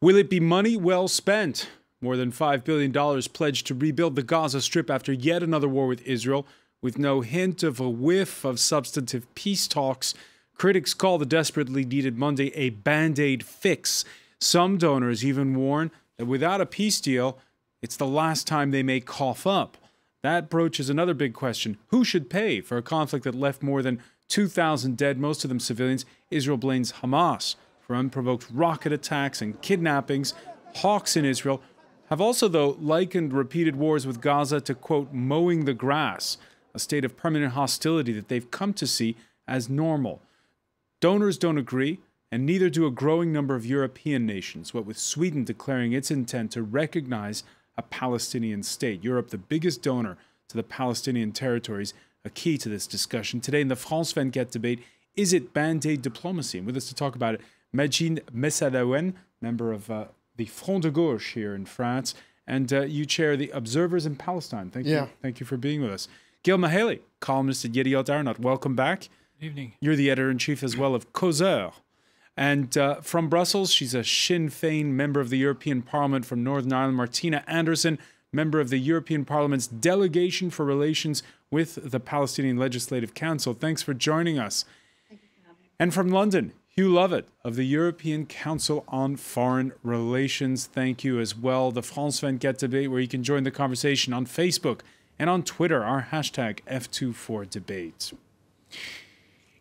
Will it be money well spent? More than $5 billion pledged to rebuild the Gaza Strip after yet another war with Israel, with no hint of a whiff of substantive peace talks. Critics call the desperately needed Monday a Band-Aid fix. Some donors even warn that without a peace deal, it's the last time they may cough up. That broaches another big question. Who should pay for a conflict that left more than 2,000 dead, most of them civilians? Israel blames Hamas for unprovoked rocket attacks and kidnappings. Hawks in Israel have also, though, likened repeated wars with Gaza to, quote, mowing the grass, a state of permanent hostility that they've come to see as normal. Donors don't agree, and neither do a growing number of European nations, what with Sweden declaring its intent to recognize a Palestinian state. Europe, the biggest donor to the Palestinian territories, a key to this discussion. Today in the France 24 debate, is it Band-Aid diplomacy? And with us to talk about it, Majid Messadawen, member of the Front de Gauche here in France, and you chair the Observers in Palestine. Thank you for being with us. Gil Mahaley, columnist at Yediot Aharonot, welcome back. Good evening. You're the editor-in-chief as well of Causeur. And from Brussels, she's a Sinn Féin member of the European Parliament from Northern Ireland, Martina Anderson, member of the European Parliament's Delegation for Relations with the Palestinian Legislative Council. Thanks for joining us. Thank you for having me. And from London, Hugh Lovett of the European Council on Foreign Relations. Thank you as well. The France 24 debate, where you can join the conversation on Facebook and on Twitter, our hashtag F24Debate.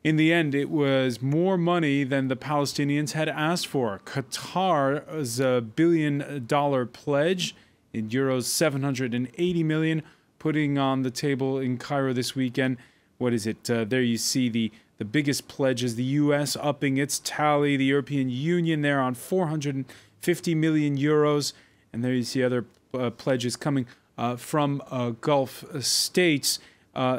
In the end, it was more money than the Palestinians had asked for. Qatar's $1 billion pledge in euros 780 million, putting on the table in Cairo this weekend. What is it? There you see the biggest pledge is the U.S. upping its tally. The European Union there on 450 million euros. And there you see other pledges coming from Gulf states.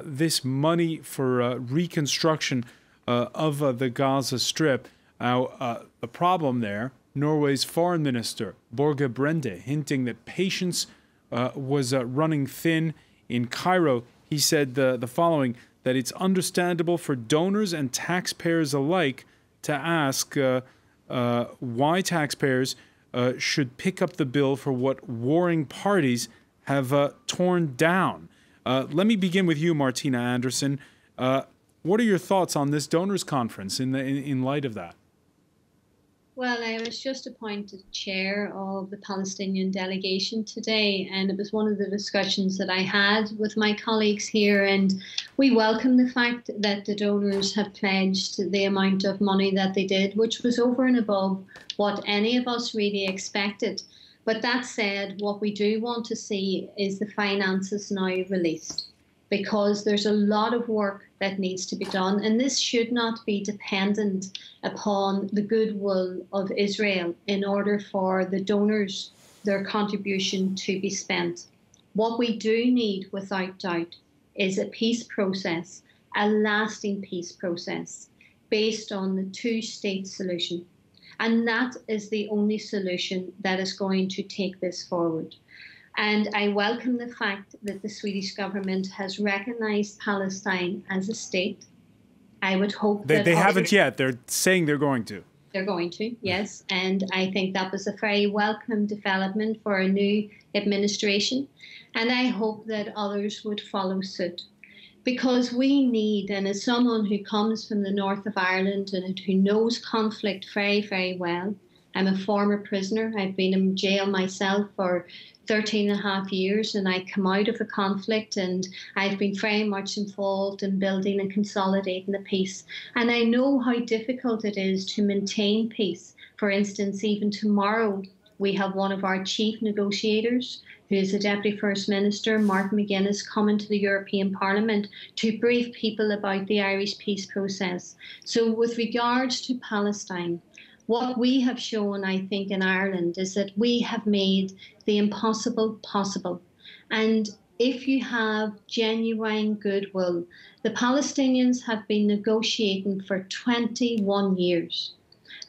This money for reconstruction of the Gaza Strip. Now, the problem there, Norway's foreign minister, Borge Brende, hinting that patience was running thin in Cairo. He said the following, that it's understandable for donors and taxpayers alike to ask why taxpayers should pick up the bill for what warring parties have torn down. Let me begin with you, Martina Anderson. What are your thoughts on this donors conference in light of that? Well, I was just appointed chair of the Palestinian delegation today, and it was one of the discussions that I had with my colleagues here, and we welcome the fact that the donors have pledged the amount of money that they did, which was over and above what any of us really expected. But that said, what we do want to see is the finances now released, because there's a lot of work that needs to be done, and this should not be dependent upon the goodwill of Israel in order for the donors, their contribution to be spent. What we do need, without doubt, is a peace process, a lasting peace process, based on the two-state solution. And that is the only solution that is going to take this forward. And I welcome the fact that the Swedish government has recognized Palestine as a state. I would hope that they haven't yet. They're saying they're going to. They're going to, yes. And I think that was a very welcome development for a new administration. And I hope that others would follow suit. Because we need, and as someone who comes from the north of Ireland and who knows conflict very, very well, I'm a former prisoner. I've been in jail myself for 13 and a half years, and I come out of a conflict, and I've been very much involved in building and consolidating the peace. And I know how difficult it is to maintain peace. For instance, even tomorrow, we have one of our chief negotiators, who is the Deputy First Minister, Martin McGuinness, coming to the European Parliament to brief people about the Irish peace process. So with regards to Palestine, what we have shown, I think, in Ireland is that we have made the impossible possible. And if you have genuine goodwill, the Palestinians have been negotiating for 21 years.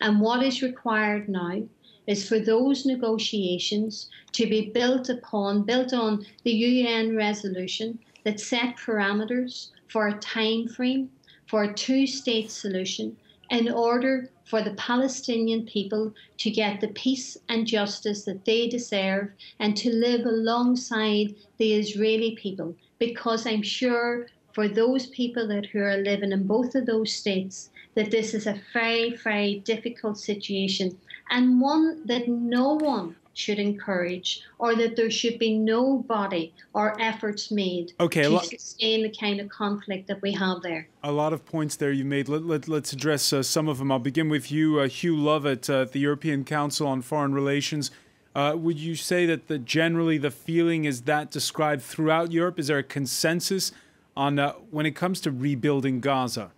And what is required now is for those negotiations to be built on the UN resolution that set parameters for a time frame for a two-state solution in order for the Palestinian people to get the peace and justice that they deserve and to live alongside the Israeli people. Because I'm sure for those people who are living in both of those states, that this is a very, very difficult situation and one that no one should encourage, or that there should be no body or efforts made to sustain the kind of conflict that we have there. A lot of points there you made. Let's address some of them. I'll begin with you, Hugh Lovett, at the European Council on Foreign Relations. Would you say that generally the feeling is that described throughout Europe? Is there a consensus on when it comes to rebuilding Gaza?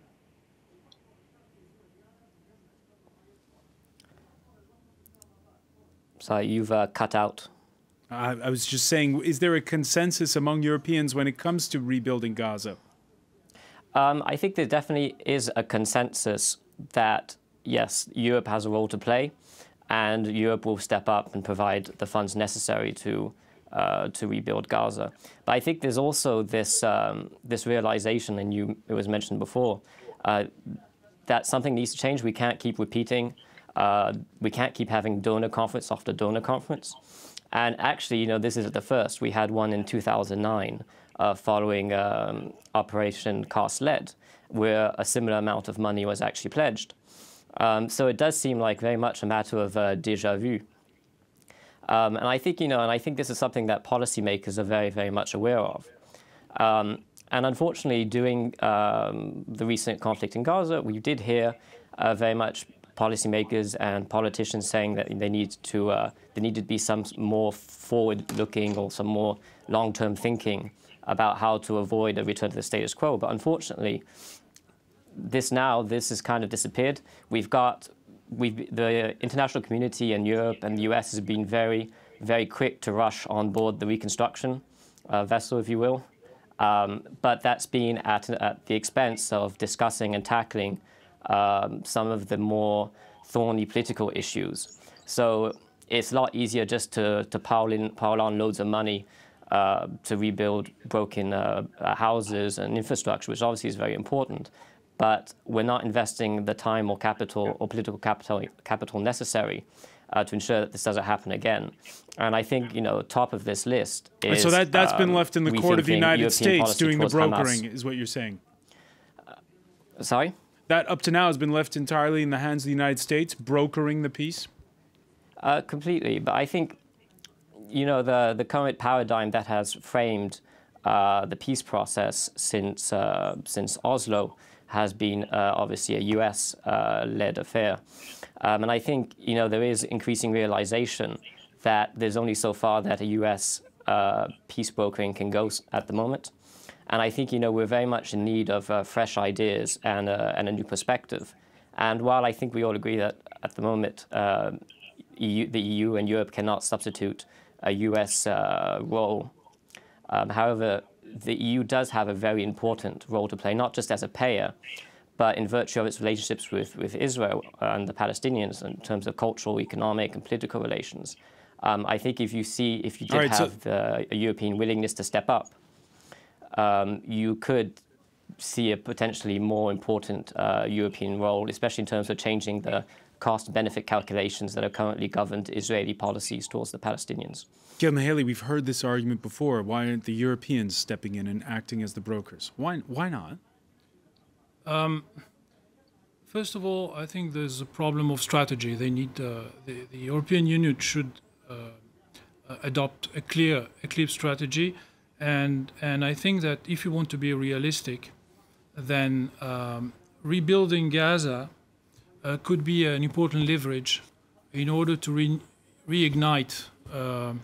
So you've cut out. I was just saying, is there a consensus among Europeans when it comes to rebuilding Gaza? I think there definitely is a consensus that, yes, Europe has a role to play, and Europe will step up and provide the funds necessary to rebuild Gaza. But I think there's also this this realization, and it was mentioned before, that something needs to change. We can't keep repeating. We can't keep having donor conference after donor conference. And actually, this isn't the first. We had one in 2009 following Operation Cast Lead, where a similar amount of money was actually pledged. So it does seem like very much a matter of déjà vu. And I think, and I think this is something that policymakers are very, very much aware of. And unfortunately, during the recent conflict in Gaza, we did hear very much policymakers and politicians saying that there needed to be some more forward-looking or some more long-term thinking about how to avoid a return to the status quo. But unfortunately, this has kind of disappeared. The international community and Europe and the US has been very, very quick to rush on board the reconstruction vessel, if you will. But that's been at the expense of discussing and tackling some of the more thorny political issues. So it's a lot easier just to pile on loads of money to rebuild broken houses and infrastructure, which obviously is very important. But we're not investing the time or capital or political capital necessary to ensure that this doesn't happen again. And I think, top of this list is... So that's been left in the court of the United States doing the brokering, Hamas. Is what you're saying? Sorry? That up to now has been left entirely in the hands of the United States, brokering the peace? Completely. But I think, the current paradigm that has framed the peace process since Oslo has been obviously a US-led affair. And I think, there is increasing realization that there's only so far that a US peace brokering can go at the moment. And I think, we're very much in need of fresh ideas and a new perspective. And while I think we all agree that at the moment the EU and Europe cannot substitute a US role, however, the EU does have a very important role to play, not just as a payer, but in virtue of its relationships with Israel and the Palestinians in terms of cultural, economic, and political relations. I think if you did have a European willingness to step up, you could see a potentially more important European role, especially in terms of changing the cost-benefit calculations that are currently governed Israeli policies towards the Palestinians. Gil Mihaly, we've heard this argument before. Why aren't the Europeans stepping in and acting as the brokers? Why not? First of all, I think there's a problem of strategy. They need the European Union should adopt a clear strategy, and I think that if you want to be realistic, then rebuilding Gaza could be an important leverage in order to reignite a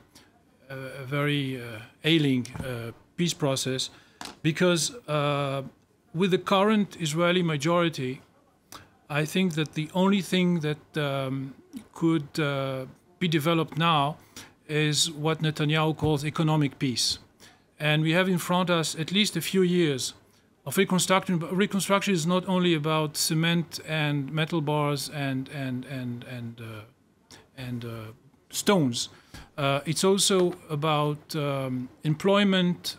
very ailing peace process, because with the current Israeli majority, I think that the only thing that could be developed now is what Netanyahu calls economic peace. And we have in front of us at least a few years of reconstruction. But reconstruction is not only about cement and metal bars and stones. It's also about employment,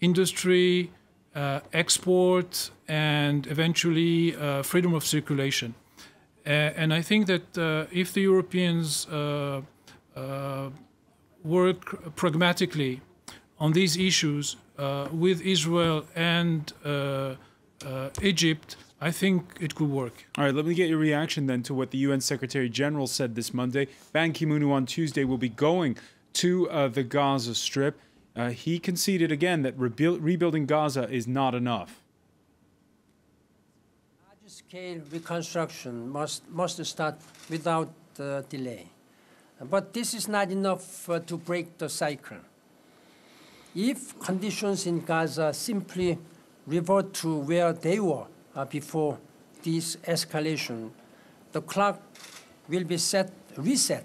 industry, export, and eventually freedom of circulation. And I think that if the Europeans work pragmatically on these issues with Israel and Egypt, I think it could work. All right, let me get your reaction then to what the UN Secretary General said this Monday. Ban Ki-moon, who on Tuesday will be going to the Gaza Strip, he conceded again that rebuilding Gaza is not enough. Large-scale reconstruction must start without delay. But this is not enough to break the cycle. If conditions in Gaza simply revert to where they were before this escalation, the clock will be reset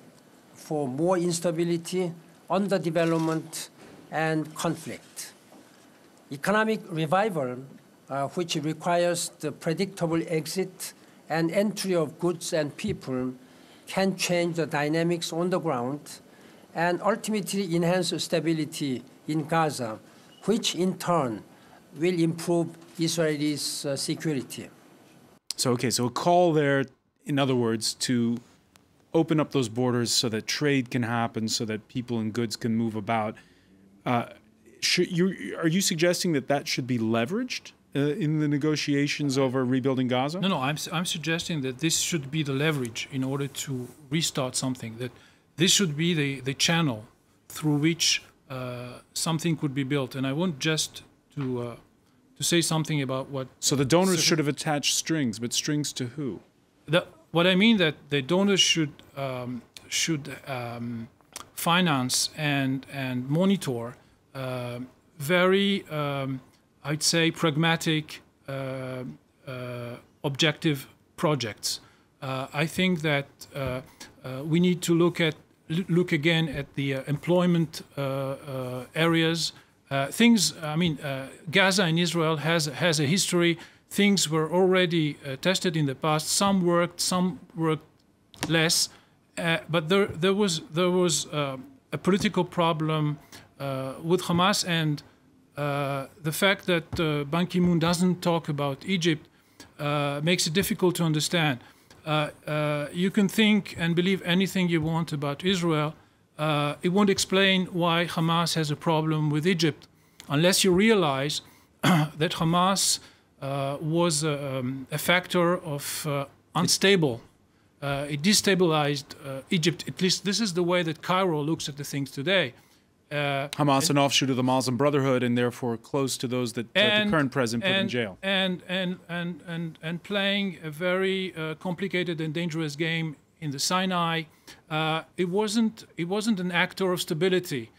for more instability, underdevelopment, and conflict. Economic revival, which requires the predictable exit and entry of goods and people, can change the dynamics on the ground and ultimately enhance stability in Gaza, which in turn will improve Israel's security. So, okay, so a call there, in other words, to open up those borders so that trade can happen, so that people and goods can move about. Are you suggesting that that should be leveraged in the negotiations over rebuilding Gaza? No, I'm suggesting that this should be the leverage in order to restart something, that this should be the channel through which something could be built. And I want just to say something about what... So the donors should have attached strings, but strings to who? What I mean that the donors should finance and monitor very, I'd say, pragmatic, objective projects. I think that we need to look again at the employment areas. Gaza and Israel has a history. Things were already tested in the past. Some worked less, but there was a political problem with Hamas, and the fact that Ban Ki-moon doesn't talk about Egypt makes it difficult to understand. You can think and believe anything you want about Israel. It won't explain why Hamas has a problem with Egypt, unless you realize that Hamas was a factor of unstable. It destabilized Egypt. At least this is the way that Cairo looks at the things today. Hamas, an offshoot of the Muslim Brotherhood, and therefore close to those that the current president put in jail. And playing a very complicated and dangerous game in the Sinai. It wasn't an actor of stability.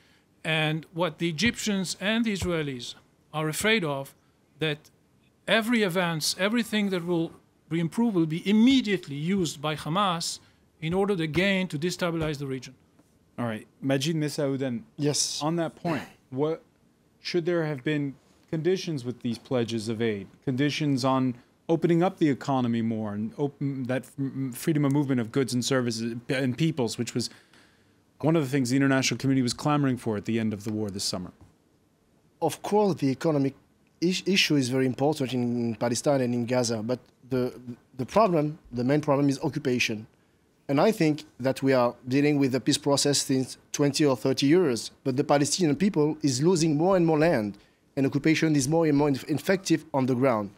And what the Egyptians and the Israelis are afraid of, that every advance, everything that will be improved will be immediately used by Hamas in order again to destabilize the region. All right, Majid Messaouden. Yes. On that point, what should there have been conditions with these pledges of aid? Conditions on opening up the economy more and that freedom of movement of goods and services and peoples, which was one of the things the international community was clamoring for at the end of the war this summer. Of course, the economic issue is very important in Palestine and in Gaza, but the main problem is occupation. And I think that we are dealing with the peace process since 20 or 30 years, but the Palestinian people is losing more and more land, and occupation is more and more effective on the ground.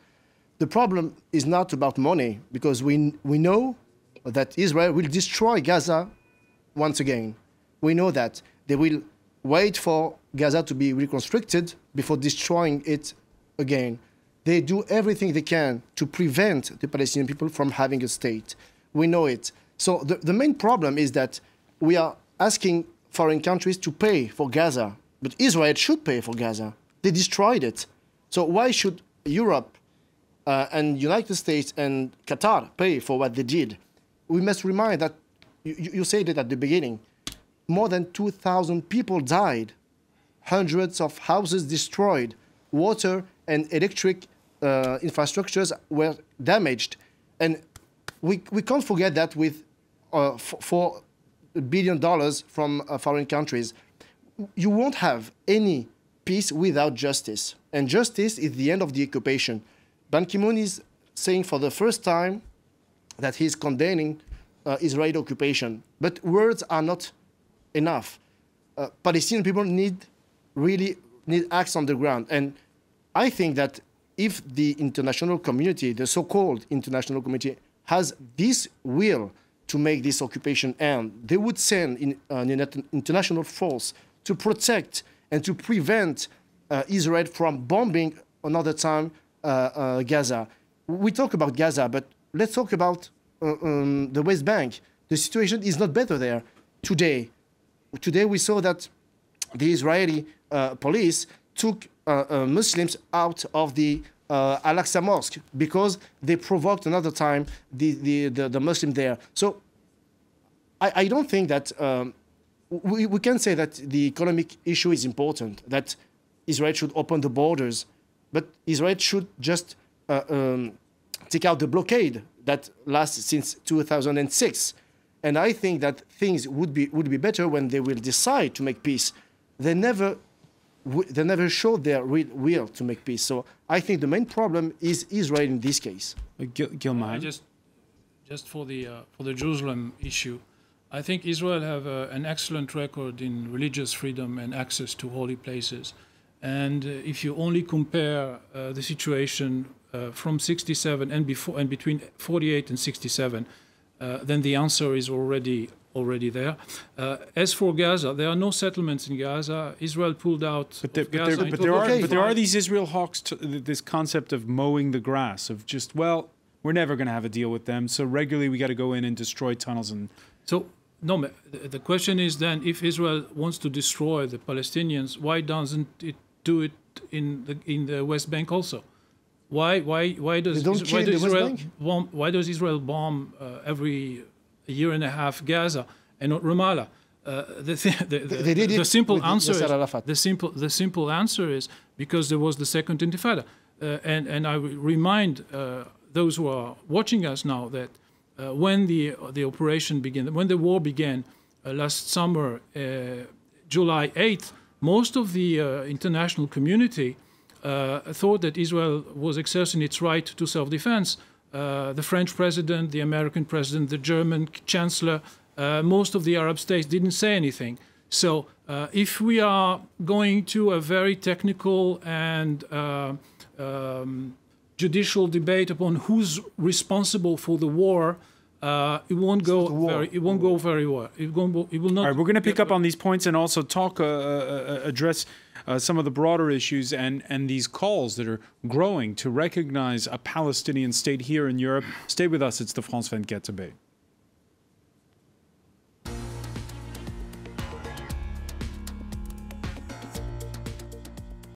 The problem is not about money, because we know that Israel will destroy Gaza once again. We know that. They will wait for Gaza to be reconstructed before destroying it again. They do everything they can to prevent the Palestinian people from having a state. We know it. So the main problem is that we are asking foreign countries to pay for Gaza, but Israel should pay for Gaza. They destroyed it. So why should Europe and United States and Qatar pay for what they did? We must remind that, you said it at the beginning, more than 2,000 people died, hundreds of houses destroyed, water and electric infrastructures were damaged. And we can't forget that with $4 billion from foreign countries. You won't have any peace without justice. And justice is the end of the occupation. Ban Ki-moon is saying for the first time that he's condemning Israeli occupation. But words are not enough. Palestinian people really need acts on the ground. And I think that if the international community, the so-called international community, has this will to make this occupation end, they would send an international force to protect and to prevent Israel from bombing another time Gaza. We talk about Gaza, but let's talk about the West Bank. The situation is not better there today. Today we saw that the Israeli police took Muslims out of the Al-Aqsa Mosque because they provoked another time the Muslim there. So I don't think that we can say that the economic issue is important, that Israel should open the borders, but Israel should just take out the blockade that lasts since 2006. And I think that things would be better when they will decide to make peace. They never showed their real will to make peace. So I think the main problem is Israel in this case. Gilman. Just for the Jerusalem issue, I think Israel have an excellent record in religious freedom and access to holy places. And if you only compare the situation from 67 and before and between 48 and 67, then the answer is already there. As for Gaza, there are no settlements in Gaza. Israel pulled out. But there are these Israel hawks. This concept of mowing the grass, of just, well, we're never going to have a deal with them, so regularly we got to go in and destroy tunnels and. So no, the question is then, if Israel wants to destroy the Palestinians, why doesn't it do it in the West Bank also? Why does Israel bomb every year and a half Gaza and not Ramallah? The simple answer is because there was the second Intifada, and I remind those who are watching us now that when the operation began, when the war began last summer, July 8th, most of the international community thought that Israel was exercising its right to self-defense. The French president, the American president, the German chancellor, most of the Arab states didn't say anything. So if we are going to a very technical and judicial debate upon who's responsible for the war, it won't go very well. It will not. All right, we're going to pick up on these points and also talk, address some of the broader issues and these calls that are growing to recognize a Palestinian state here in Europe. Stay with us. It's the France 24 debate.